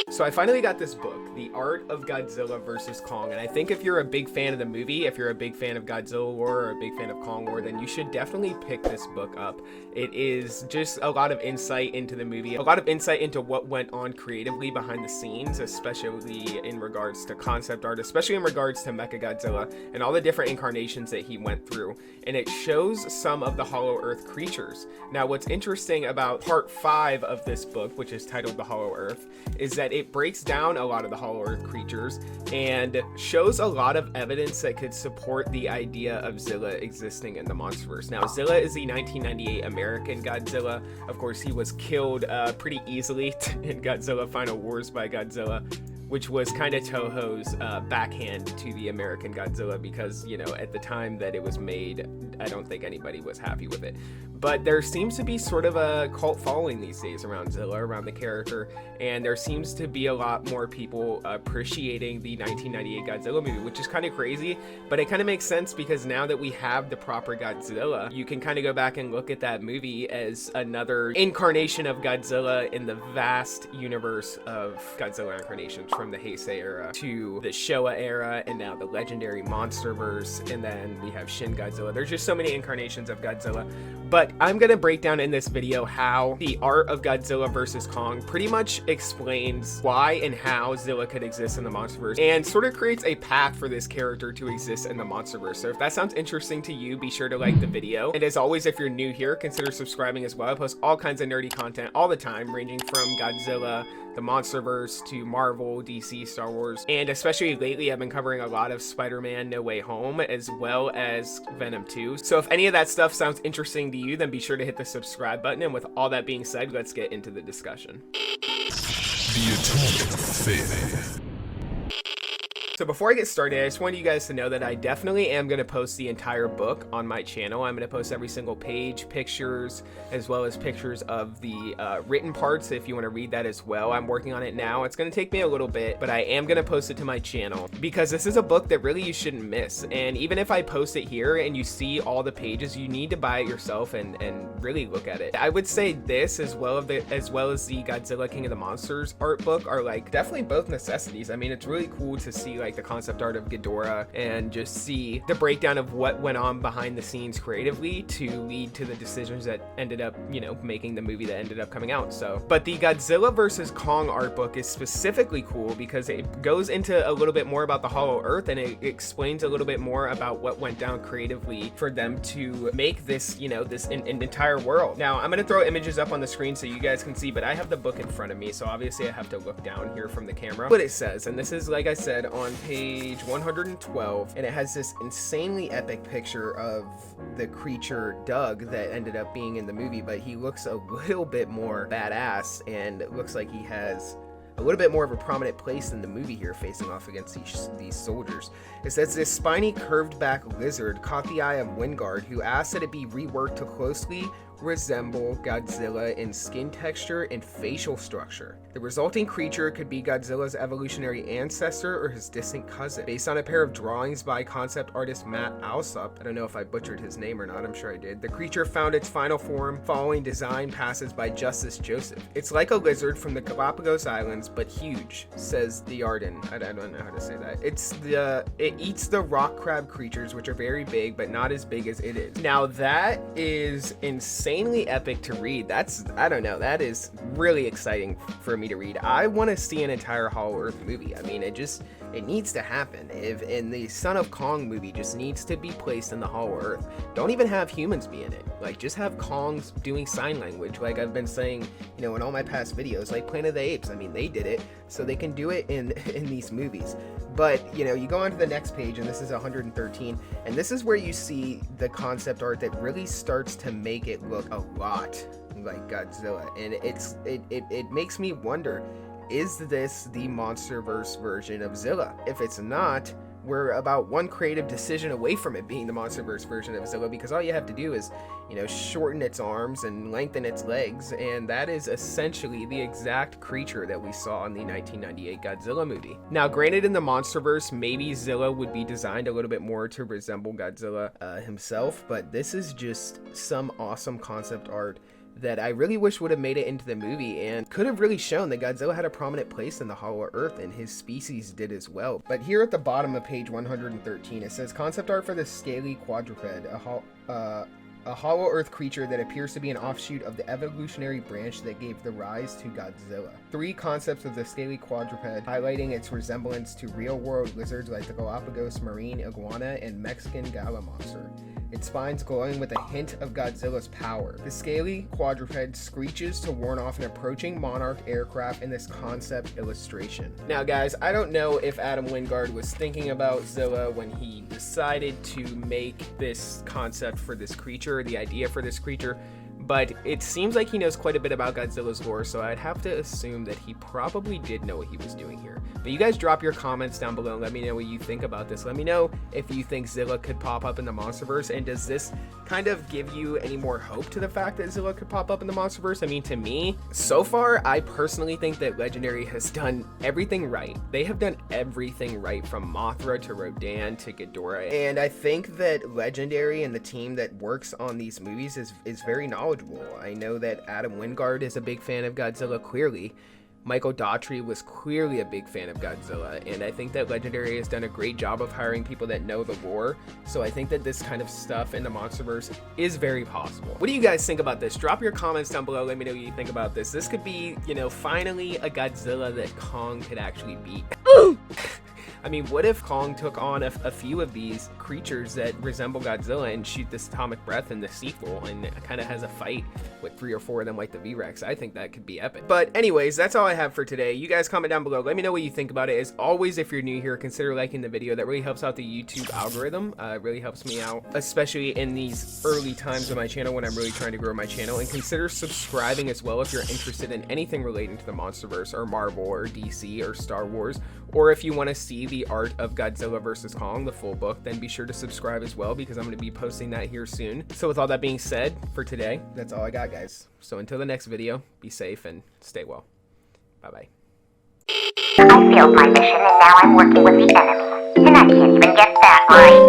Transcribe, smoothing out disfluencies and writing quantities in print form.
So I finally got this book, The Art of Godzilla vs. Kong, and I think if you're a big fan of the movie, if you're a big fan of Godzilla lore or a big fan of Kong lore, then you should definitely pick this book up. It is just a lot of insight into the movie, a lot of insight into what went on creatively behind the scenes, especially in regards to concept art, especially in regards to Mechagodzilla and all the different incarnations that he went through. And it shows some of the Hollow Earth creatures. Now, what's interesting about part 5 of this book, which is titled The Hollow Earth, is that it breaks down a lot of the Hollow Earth creatures and shows a lot of evidence that could support the idea of Zilla existing in the Monsterverse. Now, Zilla is the 1998 American Godzilla. Of course, he was killed pretty easily in Godzilla Final Wars by Godzilla, which was kind of Toho's backhand to the American Godzilla because, you know, at the time that it was made, I don't think anybody was happy with it. But there seems to be sort of a cult following these days around Zilla, around the character, and there seems to be a lot more people appreciating the 1998 Godzilla movie, which is kind of crazy, but it kind of makes sense because now that we have the proper Godzilla, you can kind of go back and look at that movie as another incarnation of Godzilla in the vast universe of Godzilla incarnations, from the Heisei era to the Showa era and now the legendary Monsterverse, and then we have Shin Godzilla. There's just so many incarnations of Godzilla. But I'm gonna break down in this video how the art of Godzilla vs. Kong pretty much explains why and how Zilla could exist in the Monsterverse and sort of creates a path for this character to exist in the Monsterverse. So if that sounds interesting to you, be sure to like the video. And as always, if you're new here, consider subscribing as well. I post all kinds of nerdy content all the time, ranging from Godzilla, the Monsterverse, to Marvel, DC, Star Wars, and especially lately I've been covering a lot of Spider-Man No Way Home as well as Venom 2. So if any of that stuff sounds interesting to you, then be sure to hit the subscribe button. And with all that being said, let's get into the discussion. The Atomic Faith. So before I get started, I just want you guys to know that I definitely am going to post the entire book on my channel. I'm going to post every single page, pictures, as well as pictures of the written parts if you want to read that as well. I'm working on it now. It's going to take me a little bit, but I am going to post it to my channel because this is a book that really you shouldn't miss. And even if I post it here and you see all the pages, you need to buy it yourself and really look at it. I would say this as well as the Godzilla King of the Monsters art book are like definitely both necessities. I mean, it's really cool to see like the concept art of Ghidorah and just see the breakdown of what went on behind the scenes creatively to lead to the decisions that ended up, you know, making the movie that ended up coming out. So, but the Godzilla vs. Kong art book is specifically cool because it goes into a little bit more about the Hollow Earth and it explains a little bit more about what went down creatively for them to make this, you know, this an entire world. Now, I'm going to throw images up on the screen so you guys can see, but I have the book in front of me, so obviously I have to look down here from the camera. What it says, and this is, like I said, on page 112, and it has this insanely epic picture of the creature Doug that ended up being in the movie, but he looks a little bit more badass and it looks like he has a little bit more of a prominent place in the movie here, facing off against these soldiers. It says this spiny curved back lizard caught the eye of Wingard, who asked that it be reworked to closely resemble Godzilla in skin texture and facial structure. The resulting creature could be Godzilla's evolutionary ancestor or his distant cousin. Based on a pair of drawings by concept artist Matt Alsop, I don't know if I butchered his name or not, I'm sure I did, the creature found its final form following design passes by Justice Joseph. It's like a lizard from the Galapagos Islands, but huge, says the Arden. I don't know how to say that. It eats the rock crab creatures, which are very big, but not as big as it is. Now that is insanely epic to read. I don't know, that is really exciting for me to read. I want to see an entire Hollow Earth movie. I mean, it needs to happen. And the Son of Kong movie just needs to be placed in the Hollow Earth. Don't even have humans be in it. Like, just have Kongs doing sign language, like I've been saying, you know, in all my past videos, like Planet of the Apes. I mean, they did it, so they can do it in these movies. But, you know, you go on to the next page, and this is 113, and this is where you see the concept art that really starts to make it look a lot like Godzilla. And it makes me wonder, is this the Monsterverse version of Zilla? If it's not, we're about one creative decision away from it being the Monsterverse version of Zilla, because all you have to do is, you know, shorten its arms and lengthen its legs, and that is essentially the exact creature that we saw in the 1998 Godzilla movie. Now, granted, in the Monsterverse, maybe Zilla would be designed a little bit more to resemble Godzilla himself, but this is just some awesome concept art that I really wish would have made it into the movie and could have really shown that Godzilla had a prominent place in the Hollow Earth, and his species did as well. But here at the bottom of page 113, it says concept art for the scaly quadruped, a Hollow Earth creature that appears to be an offshoot of the evolutionary branch that gave the rise to Godzilla. 3 concepts of the scaly quadruped, highlighting its resemblance to real-world lizards like the Galapagos marine iguana and Mexican gala monster. Its spines glowing with a hint of Godzilla's power. The scaly quadruped screeches to warn off an approaching Monarch aircraft in this concept illustration. Now guys, I don't know if Adam Wingard was thinking about Zilla when he decided to make this concept for this creature, the idea for this creature, but it seems like he knows quite a bit about Godzilla's lore, so I'd have to assume that he probably did know what he was doing here. But you guys drop your comments down below and let me know what you think about this. Let me know if you think Zilla could pop up in the Monsterverse, and does this kind of give you any more hope to the fact that Zilla could pop up in the Monsterverse? I mean, to me, so far, I personally think that Legendary has done everything right. They have done everything right, from Mothra to Rodan to Ghidorah, and I think that Legendary and the team that works on these movies is very knowledgeable. I know that Adam Wingard is a big fan of Godzilla, clearly. Michael Daughtry was clearly a big fan of Godzilla, and I think that Legendary has done a great job of hiring people that know the lore, so I think that this kind of stuff in the Monsterverse is very possible. What do you guys think about this? Drop your comments down below, let me know what you think about this. This could be, you know, finally a Godzilla that Kong could actually beat. I mean, what if Kong took on a few of these creatures that resemble Godzilla and shoot this atomic breath in the sequel, and kind of has a fight with 3 or 4 of them like the V-Rex? I think that could be epic. But anyways, that's all I have for today. You guys comment down below. Let me know what you think about it. As always, if you're new here, consider liking the video. That really helps out the YouTube algorithm. It really helps me out, especially in these early times of my channel when I'm really trying to grow my channel. And consider subscribing as well if you're interested in anything relating to the Monsterverse or Marvel or DC or Star Wars. Or if you want to see the art of Godzilla vs. Kong, the full book, then be sure to subscribe as well, because I'm going to be posting that here soon. So with all that being said, for today, that's all I got, guys. So until the next video, be safe and stay well. Bye-bye. I failed my mission and now I'm working with the enemy. And I can't even get that right.